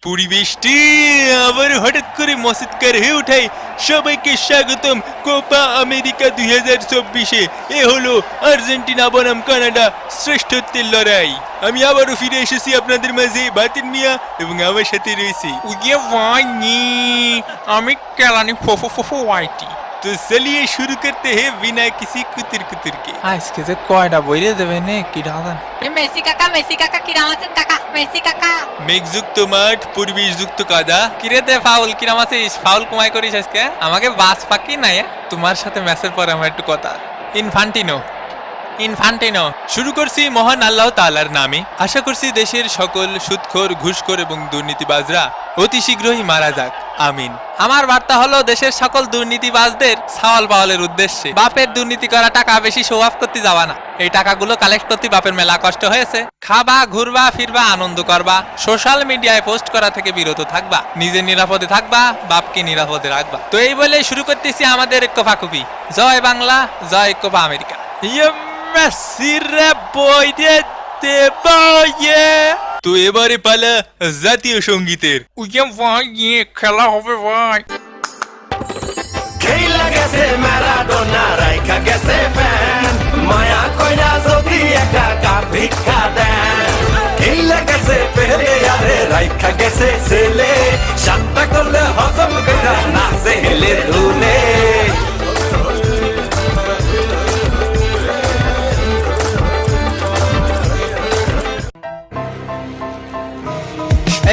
পরিবেশটি আবার হঠাৎ করে মসৎকার হয়ে ওঠায়। সবাইকে স্বাগতম কোপা আমেরিকা 2024-এ। এ হলো আর্জেন্টিনা বনাম কানাডা শ্রেষ্ঠত্বের লড়াই। আমি আবারও ফিরে এসেছি আপনাদের মাঝে, বাতিন মিয়া, এবং আমার সাথে রয়েছে আমি কেলানি ফোফো ওয়াইটি। তো চলিয়ে শুরু করতে হে বিনা কিসি কুতুর কুতুর के। আজকে যে কয়টা বইরে দেবে নে কি ঢালান। মেসি কাকা কিরাম আছেন কাকা? মেসি কাকা মেঘযুক্ত মাঠ, পরিবেশযুক্ত কাদা। কিরে দে ফাউল কিরাম আছিস? ফাউল কমাই করিস আজকে? আমাকে বাস পাকি নাই তোমার সাথে ম্যাচের পরে আমার একটু কথা। ইনফান্টিনো শুরু করছি মহান আল্লাহ তাআলার নামে। আশা করছি দেশের সকল সুদখোর, ঘুষখোর এবং দুর্নীতিবাজরা অতি শীঘ্রই মারা যাক, আমিন। আমার বার্তা হলো দেশের সকল দুর্নীতিবাজদের সাওয়াল পাওয়ালের উদ্দেশ্যে। বাপের দুর্নীতি করা টাকা বেশি শো অফ করতে যাওয়া না। এই টাকাগুলো কালেক্ট করতে বাপের মেলা কষ্ট হয়েছে। খাবা, ঘুরবা, ফিরবা, আনন্দ করবা, সোশ্যাল মিডিয়ায় পোস্ট করা থেকে বিরত থাকবা, নিজের নিরাপদে থাকবা, বাপকে নিরাপদে রাখবা। তো এই বলে শুরু করতেছি আমাদের কোপাকুপি। জয় বাংলা, জয় কোপা আমেরিকা। তো এবারে পালা জাতীয় সঙ্গীতের। খেলা হবে ভাই। খেলা গেছে ম্যারাডোনা, রাইখা গেছে ফ্যান, মায়া কইরা যদি একটা কাপ ভিক্ষা দেন। খেলা গেছে পেলে আরে রাইখা গেছে ছেলে, সাতটা করলে হজম কইরা নাচে হেলে ধুলে।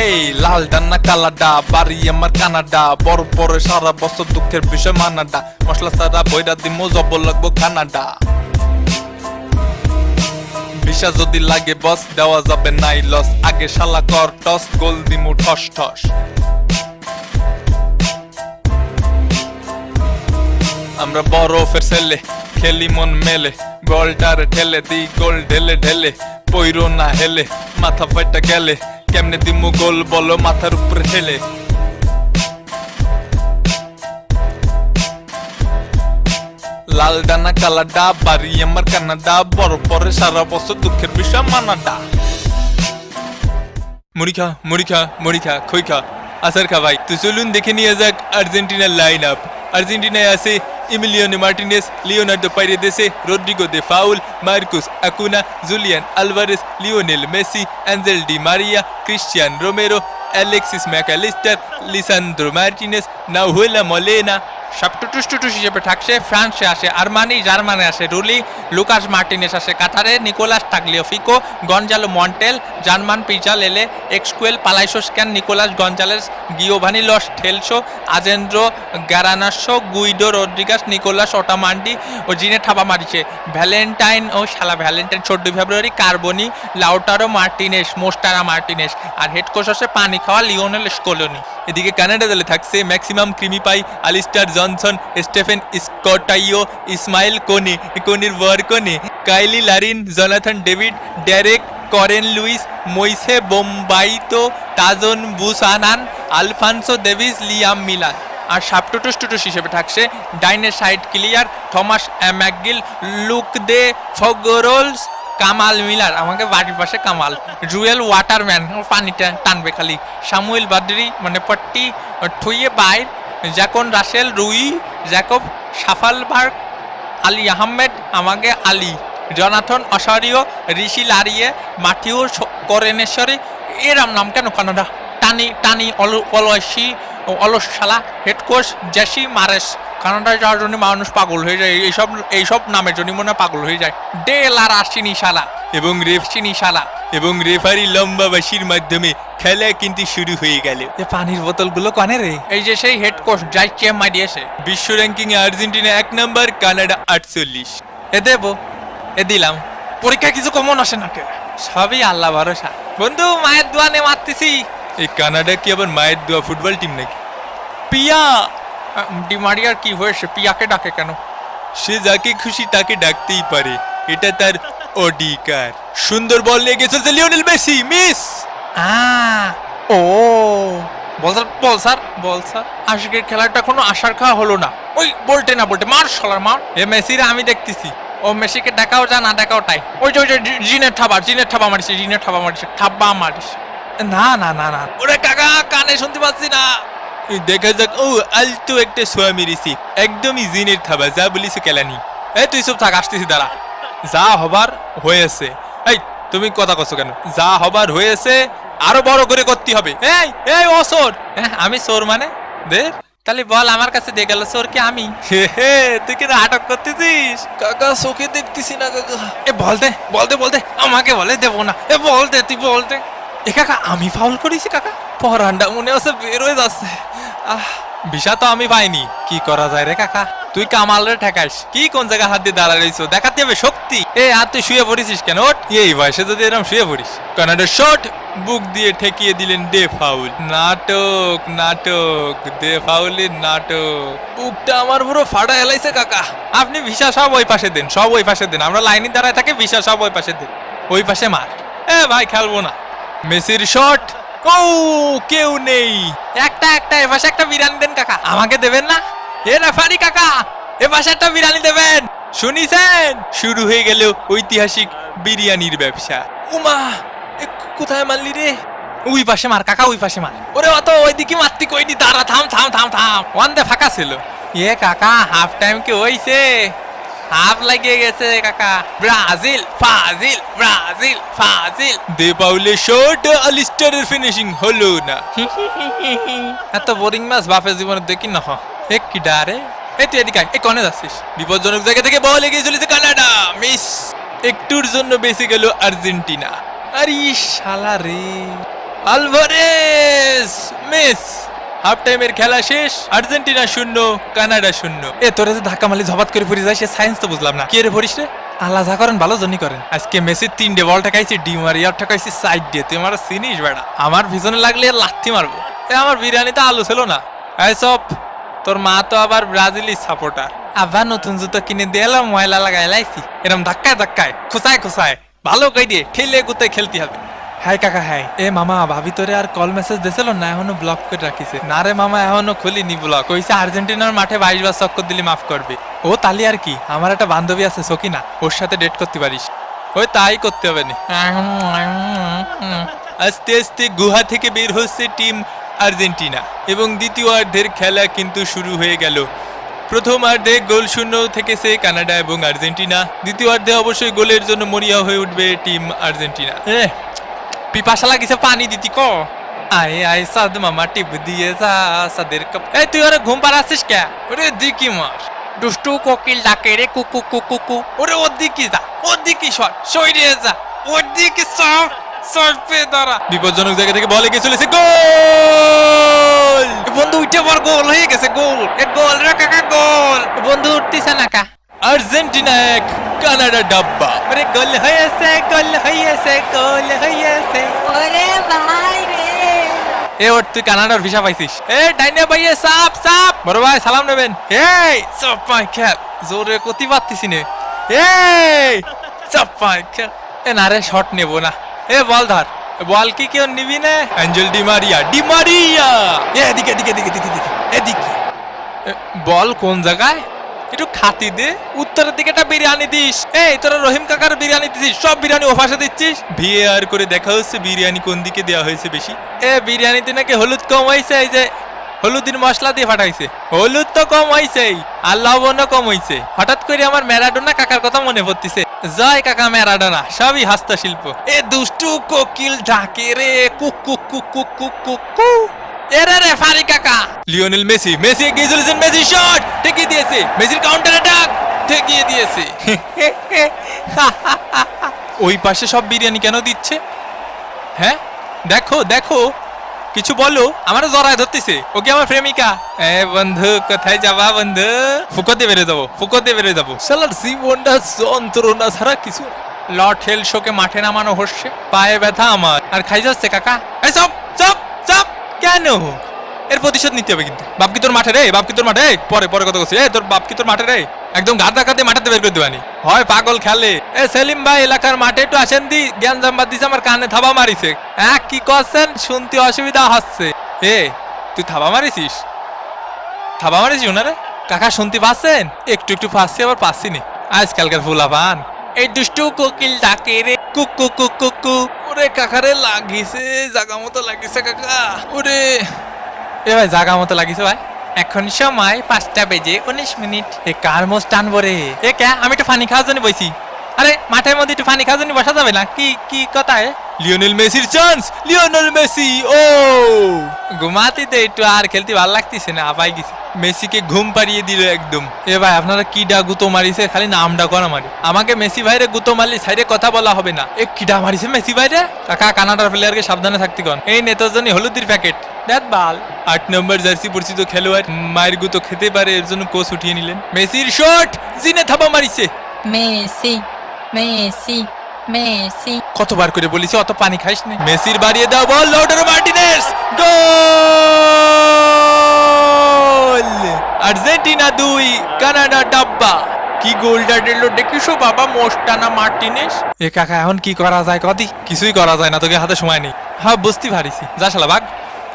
এই লাল ডান্না কালাডা, বাড়ি আমার কানাডা, বড় পরে সারা বছর দুঃখের বিষয় মানাডা, মশলা সারা বইরা দিমো জব লাগবো কানাডা। ভিসা যদি লাগে বস, দেওয়া যাবে নাই লস, আগে শালা কর টস, গোল দিমু ঠস ঠস। আমরা বড় ফের ছেলে, খেলি মন মেলে, বলটার ঠেলে দি গোল ঢেলে ঢেলে, পইরো না হেলে, মাথা ফাইটা গেলে, কেমনে দিমু গোল বলো মাথার উপরে ঠেলে। লাল ডানা কালাডা, বাড়ি আমার কানাডা, বড় পরে সারা বছর দুঃখের বিষয় মানাডা। মুড়ি খা খই খা আসার খা ভাই। তো চলুন দেখে নিয়ে যাক আর্জেন্টিনার লাইন আপ। আর্জেন্টিনায় আছে Emiliano Martinez, Leonardo Paredes, Rodrigo de Paul, Marcos Acuna, Julian Alvarez, Lionel Messi, Angel Di Maria, Cristian Romero, Alexis Mac Allister, Lisandro Martinez, Nahuel Molina. সব টুটুস হিসেবে থাকছে। ফ্রান্সে আসে আরমানি, জার্মানে আসে রুলি, লুকাস মার্টিনেস আসে কাতারে, Nicolas Tagliafico, Gonzalo Montiel, German Pezzella, Exequiel Palacios ক্যান, Nicolas Gonzalez, Giovani Lo Celso, Alejandro Garnacho, Guido Rodriguez, Nicolas Otamendi ও জিনে ঠাপা মারিছে, ভ্যালেন্টাইন ও শালা ভ্যালেন্টাইন 14 ফেব্রুয়ারি, কার্বনি, লাউটারো মার্টিনেস, মোস্টারা মার্টিনেস। আর হেড কোচ আসে পানি খাওয়া লিওনেল স্কোলোনি। এদিকে কানাডা দলে থাকছে Maxime Crepeau, Alistair Johnston, Stephen স্কটাইও, ইসমাইল কোনির ওয়ার কোনে, Kyle Larin, Jonathan David, Derek Cornelius, মইসে বোম্বাইতো, Tajon Buchanan, Alphonso Davies, Liam Millar. আর সাব টুটুস হিসেবে থাকছে Dayne Saint Clair, Thomas McGill, Luc de Fougerolles, Kamal Miller, আমাকে বাড়ির পাশে কামাল, জুয়েল ওয়াটারম্যান, পানিটা টানবে খালি, সামুয়েল বাদরি মানে পট্টি ঠুইয়ে বাইর, জ্যাকন রাসেল, রুই জ্যাকব, সাফালবার্গ, আলী আহমেদ, আমাকে আলী, জনাথন অসারিও, ঋষি লারিয়ে, মাথিউ করেনেশ্বরী। এরাম নাম কেন কানাডা? টানি অলসি অলস শালা। Head coach Jesse Marsch. কানাডায় যাওয়ার জন্য মানুষ পাগল হয়ে যায়, এইসব নামের জন্য মনে পাগল হয়ে যায়। ডেলারা চিনিশালা এবং রেফারি লম্বা বাঁশির মাধ্যমে খেলা কিন্তু শুরু হয়ে গেল। পানির বোতলগুলো কানে রে। এই যে সেই হেড কোচ যাইছে মারিয়েছে। বিশ্ব র্যাঙ্কিং এ আর্জেন্টিনা 1 নম্বর, কানাডা 48। এ দেবো, এ দিলাম। পরীক্ষা কিছু কমন আসে নাকি? সবই আল্লাহ ভরসা। বন্ধু মায়ের দোয়া নে মারতেছি। এই কানাডা কি আবার মায়ের দোয়া ফুটবল টিম নাকি? পিয়া ডিমারিয়ার কি হয়েছে? পিয়াকে ডাকে কেন? সে যাকে খুশি তাকে ডাকতেই পারে, এটা তার অধিকার। সুন্দর বল নিয়ে গেছে লিওনেল মেসি, মিস। ও বল স্যার আজকের খেলাটা কোনো আশার খাওয়া হলো না। ওই বলতে মার শালার মার। এ মেসিরা আমি দেখতেছি। ও মেসিকে দেখাও যা না দেখাও তাই। ওই যে জিনের ঠাবা মারিছে, ঠাব্বা মারিছে। না না না না ওরে কাকা কানে শুনতে পাচ্ছি না। দেখা যাক। ও আলতো একটা সোয়া মেরেছি, একদমই জিনের থাবা, যা বলিস কেলানি। এই তুই সব থাক, আসতেছি দাঁড়া। যা হবার হয়েছে। এই তুমি কথা কছো কেন? যা হবার হয়েছে আরো বড় করে করতে হবে। এই এই ও চোর। আমি চোর মানে দে তাহলে বল, আমার কাছে দিয়ে গেল চোর কি আমি? হে হে, তুই কি নাটক করতেছিস? কাকা চোখে দেখতেছি না কাকা। এ বলতে বলতে বলতে আমাকে বলে দেবো না। এ বলতে তুই বলতে। এ কাকা আমি ফাউল করেছি কাকা? পরান্ডা মনে হচ্ছে বের হয়ে যাচ্ছে। ভিসা তো আমি পাইনি, কি করা যায় রে কাকা? তুই কামাল রে ঠেকাইস কি? কোন জায়গায় হাত দিয়ে দাঁড়া রইছো? দেখাতে হবে শক্তি। এ আর তুই শুয়ে পড়েছিস কেন? ওঠ, এই বয়সে যদি এরকম শুয়ে পড়িস। কানাডার শট বুক দিয়ে ঠেকিয়ে দিলেন ডে ফাউল। নাটক নাটক, ডে ফাউলের নাটক। বুকটা আমার পুরো ফাটা এলাইছে কাকা। আপনি ভিসা সব ওই পাশে দেন, সব ওই পাশে দেন। আমরা লাইনে দাঁড়ায় থাকি, ভিসা সব ওই পাশে দেন। ওই পাশে মার। এ ভাই খেলবো না। মেসির শট। ও কেউ নেই। একটা একটা এ পাশে একটা বিরিয়ানি দেন কাকা। আমাকে দেবেন না? এ রেফারি কাকা, এ পাশে একটা বিরিয়ানি দেবেন। শুনিছেন? শুরু হয়ে গেল ঐতিহাসিক বিরিয়ানির ব্যবসা। উমা, কোথায় মারলি রে? ওই পাশে মার কাকা, ওই পাশে মার। ওরে অত ওইদিকে মারতি কইনি, দাঁড়া, থাম থাম থাম থাম। ওয়ান দে ফাঁকা ছিল। এ কাকা হাফ টাইম কি হইছে? হাফ লাগিয়ে গেছে কাকা। ব্রাজিল ফাজিল, ব্রাজিল ফাজিল। দে পাউলের শট, আলিস্টারের ফিনিশিং হলো না। এত বোরিং ম্যাচ বাপের জীবনে দেখি না। এক কি ডারে। এই তুই এদিকে আয়। এই কনে যাচ্ছিস? বিপজ্জনক জায়গা থেকে বল এগিয়ে চলেছে কানাডা। মিস। একটুর জন্য বেঁচে গেল আর্জেন্টিনা। আরে শালা রে। Alvarez miss. হাফ টাইমের খেলা শেষ। Argentina 0, Canada 0। এ তোরে যে ধাক্কা মারলি ঝবাত করে পড়ে যায়, সে সায়েন্স তো বুঝলাম না। কে রে ভরিস রে? আল্লাহ যা করেন ভালো জনই করেন। আজকে মেসির 3টে বল ঠেকাইছি, ডি মারিয়ার ঠেকাইছি সাইড দিয়ে। তুই আমার চিনিস বেড়া? আমার পিছনে লাগলে লাথি মারবো। এ আমার বিরিয়ানিতে আলু ছিল না। এই সব তোর মা তো আবার ব্রাজিলি সাপোর্টার। আবার নতুন জুতো কিনে দিয়ে এলাম, ময়লা লাগাই লাইছি। এরম ধাক্কায় ধাক্কায় খুসায় খুসায় ভালো কই দিয়ে ঠেলে গুতে খেলতে হবে। হাই কাকা হাই। এ মামা ভাবি তোরে আর কল মেসেজ দিছিল না? এখনো ব্লক করে রাখিছে। না রে মামা এখনো খুলিনি ব্লক। কইছে আর্জেন্টিনার মাঠে 22 বার চক্কর দিলি মাফ করবে। ও তালি আর কি, আমার একটা বান্ধবী আছে সকিনা, ওর সাথে ডেট করতে পারিস। ওই তাই করতে হবে না। আস্তে আস্তে গুহা থেকে বের হচ্ছে টিম আর্জেন্টিনা এবং দ্বিতীয়ার্ধের খেলা কিন্তু শুরু হয়ে গেল। প্রথমার্ধে গোল শূন্য থেকেছে কানাডা এবং আর্জেন্টিনা। দ্বিতীয়ার্ধে অবশ্যই গোলের জন্য মরিয়া হয়ে উঠবে টিম আর্জেন্টিনা। পিপাসা লাগিছে পানি দিতি ক। আয় আয় সাদ মামা টিপ দিয়ে যা সাদের কাপ। এই তুই ওরে ঘুম পাড়াচ্ছিস কে? ওরে দিকি মার। দুষ্টু কোকিল ডাকে রে কুকু কুকু কু। ওরে ওর দিকে যা, ওর দিকে সর, সইরে যা, ওর দিকে সর, সর পে দাঁড়া। বিপজ্জনক জায়গা থেকে বল এগিয়ে চলেছে, গোল! বন্ধু উঠে পর, গোল হয়ে গেছে, গোল। এ গোল রে কাকা, গোল। বন্ধু উঠতিছে না কা? আর্জেন্টিনা 1, কানাডা ডাব্বা। আরে গোল হয়েছে, গোল হয়েছে, গোল হয়েছে। ওরে ভাই রে। এ ওর তুই কানাডার ভিসা পাইছিস? এ ডাইনে ভাইয়ে সাপ সাপ। বড় ভাই সালাম নেবেন। এই চাপাই খেল, জোরে কতি পারতিস নে। এই চাপাই খেল। এ না রে শট নেব না। এ বল ধর। বল কি কেউ নিবি না? অ্যাঞ্জেল ডি মারিয়া, ডি মারিয়া। এদিকে এদিকে এদিকে এদিকে এদিকে। বল কোন জায়গায়? একটু খাতি দে। উত্তরের দিকে একটা বিরিয়ানি দিস। এই তোরা রহিম কাকার বিরিয়ানি দিছিস, সব বিরিয়ানি ওপাশে দিচ্ছিস। ভিএআর করে দেখা হচ্ছে বিরিয়ানি কোন দিকে দেওয়া হয়েছে বেশি। এ বিরিয়ানিতে নাকি হলুদ কম হয়েছে, এই যে হলুদিন মশলা দিয়ে ফাটাইছে। হলুদ তো কম হয়েছে আর লবণও কম হয়েছে। হঠাৎ করে আমার ম্যারাডোনা কাকার কথা মনে পড়তিছে। জয় কাকা ম্যারাডোনা, সবই হস্তশিল্প। এ দুষ্টু কোকিল ডাকে রে cook cook cook cook cook cook কু। এরে রে ফারি কাকা। লিওনেল মেসি, মেসি এগিয়ে চলেছেন, মেসি শট ঠেকিয়ে দিয়েছে, মেসির কাউন্টার অ্যাটাক ঠেকিয়ে দিয়েছে। ওই পাশে সব বিরিয়ানি কেন দিচ্ছে? হ্যাঁ দেখো দেখো, কিছু বলো। আমারও জড়ায় ধরতেছে। ও কি আমার প্রেমিকা? এ বন্ধু কোথায় যাবা বন্ধু? ফুকোতে বেড়ে যাবো, ফুকোতে বেড়ে যাবো। শালার জীবনটা যন্ত্রণা ছাড়া কিছু না। লর্ড হেল শোকে মাঠে নামানো হচ্ছে, পায়ে ব্যথা আমার আর খাই যাচ্ছে কাকা। এই চপ চপ চপ। কেন? এর প্রতিশোধ নিতে হবে কিন্তু। বাপ কি তোর মাঠে রে? বাপ কি তোর মাঠে? পরে পরে কথা বলছি। তোর বাপ কি তোর মাঠে রে? একদম গাদা কাতে মাঠাতে বের করে দেবানি হয়, পাগল খেলে। এ সেলিম ভাই এলাকার মাঠে একটু আসেন দি, জ্ঞান জাম্বাদ দিছে, আমার কানে থাবা মারিছে। হ্যাঁ কি করছেন? শুনতে অসুবিধা হচ্ছে। এ তুই থাবা মারিছিস? থাবা মারিছিস ওনারে? কাকা শুনতে পাচ্ছেন? একটু একটু পাচ্ছি, আবার পাচ্ছি নি। আজকালকার ফুলাপান। এই দুষ্টু কোকিল ডাকে রে কুকু কুকু কু। ওরে কাকারে লাগিছে, জাগা মতো লাগিছে কাকা। ওরে এ ভাই জাগা মতো লাগিছে ভাই। এখন সময় 5টা বেজে 19 মিনিট। এ কার মোজ টানবো রে? এ কে? আমি একটু পানি খাওয়ার জন্য বইছি। আরে মাঠের মধ্যে একটু পানি খাওয়ার জন্য বসা যাবে না? কি কি কথা? লিওনেল মেসির চান্স, লিওনেল মেসি, ও ঘুমাতে দে একটু, আর খেলতে ভালো লাগতেছে না, আপাই গেছি। মেসিকে ঘুম পাড়িয়ে দিল একদম। এ ভাই আপনারা কি ডা গুতো মারিছে, খালি নামটা করা মারি। আমাকে মেসি ভাইরে গুতো মারলি সাইডে কথা বলা হবে না। এ কিডা মারিছে মেসি ভাইরে? কাকা কানাডার প্লেয়ারকে সাবধানে থাকতে কন। এই নেতার জন্য হলুদের প্যাকেট দেখ বাল। 8 নম্বর জার্সি পরিচিত খেলোয়াড় মায়ের গুতো খেতে পারে, এর জন্য কোচ উঠিয়ে নিলেন। মেসির শট, জিনে থাবা মারিছে। Messi, Messi, Messi. কতবার করে বলিছি অত পানি খাইস না। মেসির বাড়িয়ে দাও বল, লাউটারো মার্টিনেজ, গোল! আর্জেন্টিনা 2, কানাডা ডাব্বা। কি গোলটা দিল দেখিস বাবা, মোস্টানা মার্টিনেস। এ কাকা এখন কি করা যায় কদি? কিছুই করা যায় না, তোকে হাতে সময় নেই। হ্যাঁ বুঝতে পারিছি, যা শালা ভাগ।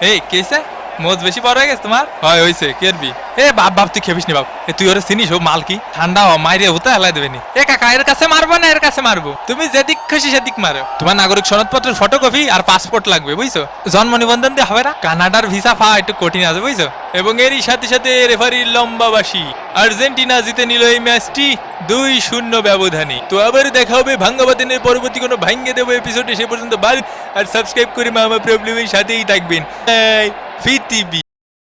এই কেসে মোজ বেশি বড় হয়ে গেছে তোমার? হয় হইছে, কেরবি? এ বাপ বাপ তুই খেবিস নি বাপ। এ তুই ওরে চিনিস? ও মাল কি ঠান্ডা হ, মাইরে হতে হেলাই দেবে নি। এ কাকা এর কাছে মারবো না এর কাছে মারবো? তুমি যেদিক খুশি সেদিক মারো। তোমার নাগরিক সনদপত্রের ফটোকপি আর পাসপোর্ট লাগবে, বুঝছো? জন্ম নিবন্ধন দিয়ে হবে না। কানাডার ভিসা পাওয়া একটু কঠিন আছে, বুঝছো? এবং এরই সাথে সাথে রেফারির লম্বা বাঁশি। আর্জেন্টিনা জিতে নিল এই ম্যাচটি 2-0 ব্যবধানে। তো আবার দেখা হবে ভাঙ্গাবাদিনের পরবর্তী কোনো ভাঙ্গে দেবো এপিসোডে। সে পর্যন্ত বাই, আর সাবস্ক্রাইব করে মামা প্রবলেমের সাথেই থাকবেন। ফিতিবি।